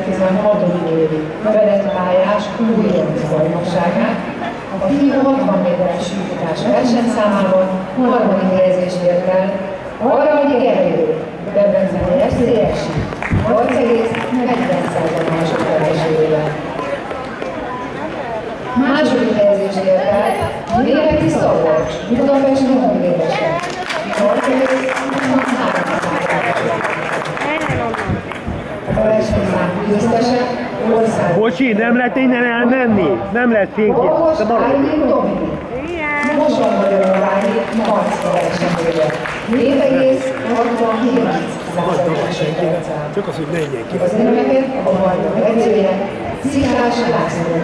2016. évi Ferencvályás újonc bajnokságát, a fiú 60 méteres sífutás versenyszámában harmadik helyezést ért el, a harmadik elérő Debreceni FCS 8,40 másodpercesével. Második helyezést ért el Németi Szabolcs, Budapest honvédese 8,23. A versenyszám győztese ország. Bocsi, nem lehet innen elmenni? Nem lehet fénykép. Orvos Árnyék Dominik. Most van Magyarországi harcba versenyzője. 7,69. Csak az, hogy ne legyen ki. Az elemeket a bajnok edzője Szikás László.